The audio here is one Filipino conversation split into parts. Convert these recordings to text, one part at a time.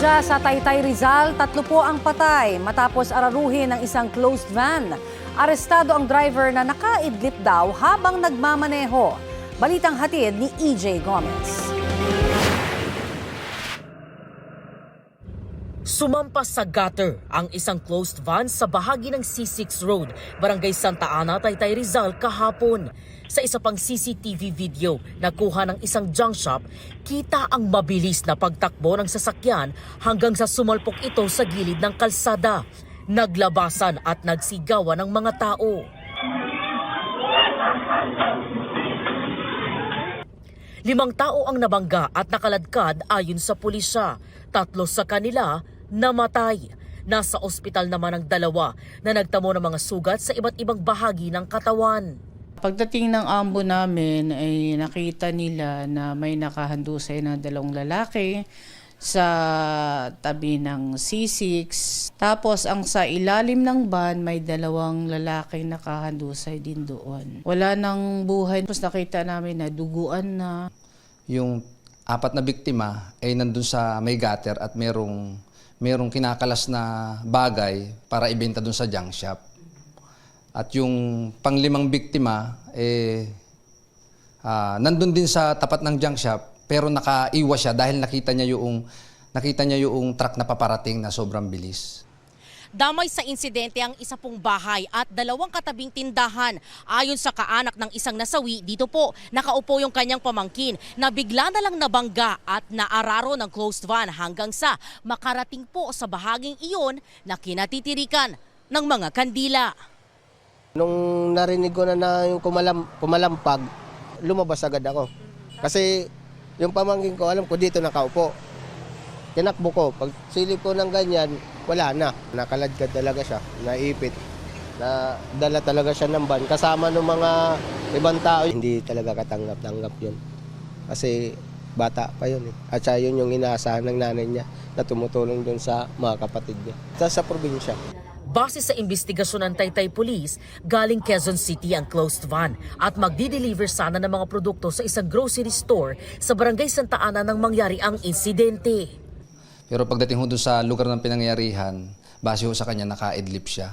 Trahedya sa Taytay Rizal, 3 po ang patay matapos araruhin ng isang closed van. Arestado ang driver na nakaidlip daw habang nagmamaneho. Balitang hatid ni EJ Gomez. Sumampas sa gutter ang isang closed van sa bahagi ng C6 Road, Barangay Santa Ana, Taytay Rizal kahapon. Sa isa pang CCTV video na kuha ng isang junk shop, kita ang mabilis na pagtakbo ng sasakyan hanggang sa sumalpok ito sa gilid ng kalsada. Naglabasan at nagsigawan ng mga tao. 5 tao ang nabangga at nakaladkad ayon sa pulisya. 3 sa kanila namatay. Nasa ospital naman ang 2 na nagtamo ng mga sugat sa iba't ibang bahagi ng katawan. Pagdating ng ambo namin ay nakita nila na may nakahandusay na 2 lalaki sa tabi ng C6. Tapos ang sa ilalim ng van may 2 lalaki nakahandusay din doon. Wala nang buhay. Tapos nakita namin na duguan na. Yung 4 na biktima ay nandun sa may gutter at merong kinakalas na bagay para ibenta dun sa junk shop. At yung pang-5 biktima, nandun din sa tapat ng junk shop, pero nakaiwas siya dahil nakita niya yung truck na paparating na sobrang bilis. Damay sa insidente ang isa pong bahay at 2 katabing tindahan. Ayon sa kaanak ng isang nasawi, dito po nakaupo yung kanyang pamangkin na bigla na lang nabangga at naararo ng closed van hanggang sa makarating po sa bahaging iyon na kinatitirikan ng mga kandila. Nung narinig ko na yung kumalampag, lumabas agad ako. Kasi yung pamangkin ko, alam ko dito nakaupo. Tinakbo ko. Pag silip ko ng ganyan, wala na. Nakaladkad talaga siya, naipit. Dala talaga siya ng van. Kasama ng mga ibang tao, hindi talaga katanggap-tanggap yun. Kasi bata pa yun eh. At siya yun yung inaasahan ng nanay niya na tumutulong dun sa mga kapatid niya. Sa probinsya. Base sa investigasyon ng Taytay Police, galing Quezon City ang closed van at magdi-deliver sana ng mga produkto sa isang grocery store sa Barangay Santa Ana nang mangyari ang insidente. Pero pagdating ho doon sa lugar ng pinangyarihan, base ho sa kanya, naka-idlip siya.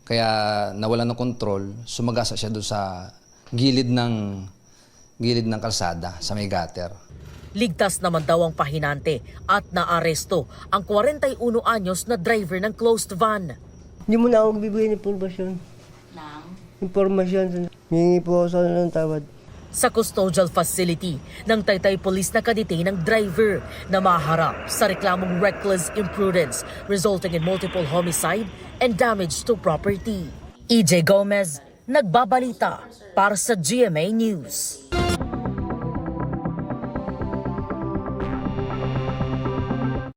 Kaya nawala ng kontrol, sumagasa siya doon sa gilid ng kalsada, sa may gutter. Ligtas naman daw ang pahinante at naaresto ang 41 anyos na driver ng closed van. Hindi mo na ako bibigyan ng impormasyon. Impormasyon. Hingi po ako sa ng tawad. Sa custodial facility ng Taytay Police nakadetain ang driver na maharap sa reklamong reckless imprudence resulting in multiple homicide and damage to property. EJ Gomez, nagbabalita para sa GMA News.